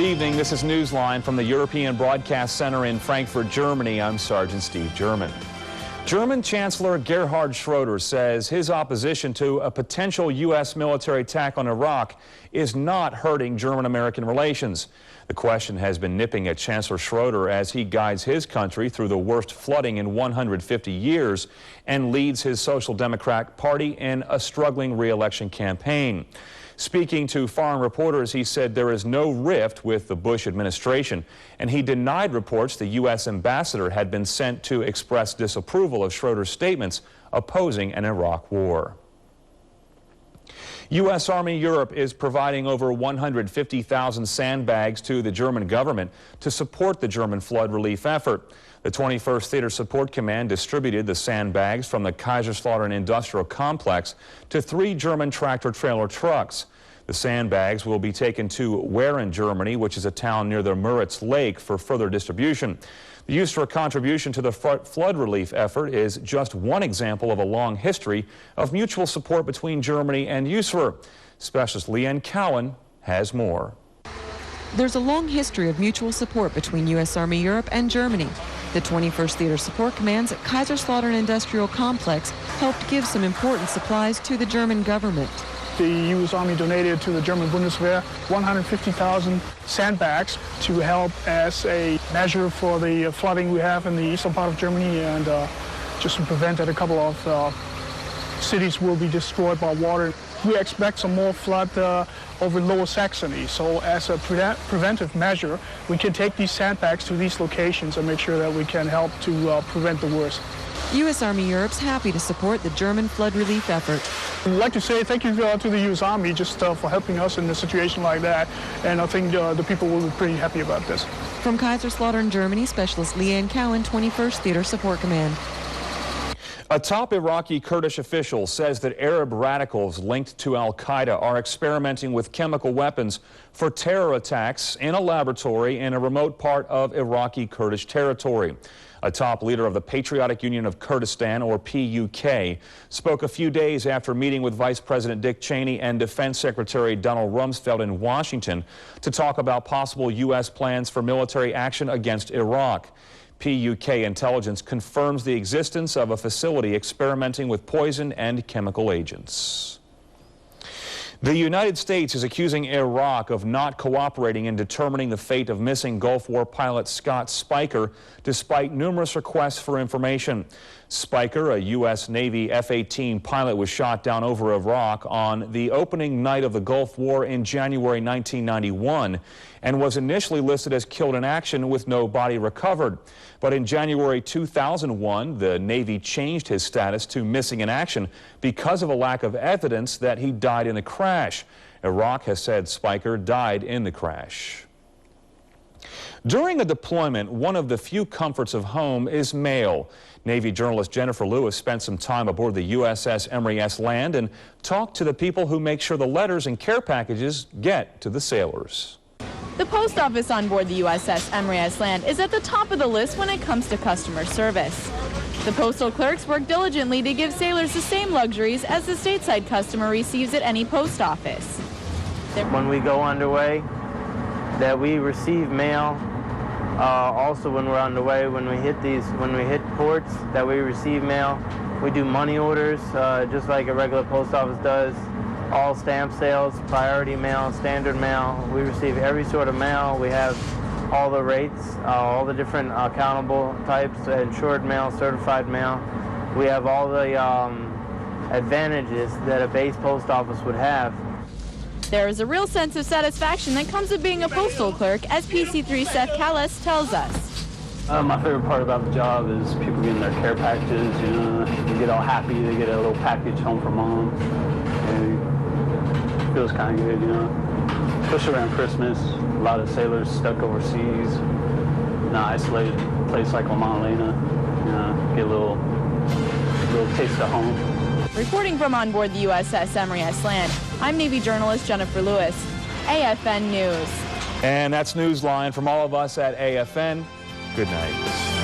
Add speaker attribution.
Speaker 1: evening. This is Newsline from the European Broadcast Center in Frankfurt, Germany. I'm Sergeant Steve German. German Chancellor Gerhard Schröder says his opposition to a potential U.S. military attack on Iraq is not hurting German-American relations. The question has been nipping at Chancellor Schröder as he guides his country through the worst flooding in 150 years and leads his Social Democrat Party in a struggling re-election campaign. Speaking to foreign reporters, he said there is no rift with the Bush administration, and he denied reports the U.S. ambassador had been sent to express disapproval of Schröder's statements opposing an Iraq war. U.S. Army Europe is providing over 150,000 sandbags to the German government to support the German flood relief effort. The 21st Theater Support Command distributed the sandbags from the Kaiserslautern industrial complex to 3 German tractor-trailer trucks. The sandbags will be taken to Wehren, Germany, which is a town near the Müritz Lake, for further distribution. The USTRA contribution to the flood relief effort is just one example of a long history of mutual support between Germany and USTRA. Specialist Leanne Cowan has more.
Speaker 2: There's a long history of mutual support between U.S. Army Europe and Germany. The 21st Theater Support Command's Kaiserslautern Industrial Complex helped give some important supplies to the German government.
Speaker 3: The U.S. Army donated to the German Bundeswehr 150,000 sandbags to help as a measure for the flooding we have in the eastern part of Germany, and just to prevent that a couple of cities will be destroyed by water. We expect some more flood over Lower Saxony, so as a preventive measure, we can take these sandbags to these locations and make sure that we can help to prevent the worst.
Speaker 2: U.S. Army Europe's happy to support the German flood relief effort.
Speaker 3: I'd like to say thank you to the U.S. Army just for helping us in a situation like that, and I think the people will be pretty happy about this.
Speaker 2: From Kaiserslautern, Germany, Specialist Leanne Cowan, 21st Theater Support Command.
Speaker 1: A top Iraqi Kurdish official says that Arab radicals linked to al-Qaeda are experimenting with chemical weapons for terror attacks in a laboratory in a remote part of Iraqi Kurdish territory. A top leader of the Patriotic Union of Kurdistan, or PUK, spoke a few days after meeting with Vice President Dick Cheney and Defense Secretary Donald Rumsfeld in Washington to talk about possible U.S. plans for military action against Iraq. PUK intelligence confirms the existence of a facility experimenting with poison and chemical agents. The United States is accusing Iraq of not cooperating in determining the fate of missing Gulf War pilot Scott Spiker, despite numerous requests for information. Spiker, a U.S. Navy F-18 pilot, was shot down over Iraq on the opening night of the Gulf War in January 1991 and was initially listed as killed in action with no body recovered. But in January 2001, the Navy changed his status to missing in action because of a lack of evidence that he died in the crash. Iraq has said Spiker died in the crash. During a deployment, one of the few comforts of home is mail. Navy journalist Jennifer Lewis spent some time aboard the USS Emory S. Land and talked to the people who make sure the letters and care packages get to the sailors.
Speaker 4: The post office on board the USS Emory S. Land is at the top of the list when it comes to customer service. The postal clerks work diligently to give sailors the same luxuries as the stateside customer receives at any post office.
Speaker 5: When we go underway, that we receive mail. Also, when we're underway, when we hit ports, that we receive mail. We do money orders, just like a regular post office does. All stamp sales, priority mail, standard mail. We receive every sort of mail. We have all the rates, all the different countable types, insured mail, certified mail. We have all the advantages that a base post office would have.
Speaker 4: There is a real sense of satisfaction that comes with being a postal clerk, as PC3 Seth Callis tells us.
Speaker 6: My favorite part about the job is people getting their care packages. You know, they get all happy. They get a little package home from mom. And it feels kind of good, you know. Especially around Christmas, a lot of sailors stuck overseas. In an isolated place like Loma Elena, you know, get a little taste of home.
Speaker 4: Reporting from on board the USS Emory S. Land, I'm Navy journalist Jennifer Lewis, AFN News.
Speaker 1: And that's Newsline from all of us at AFN. Good night.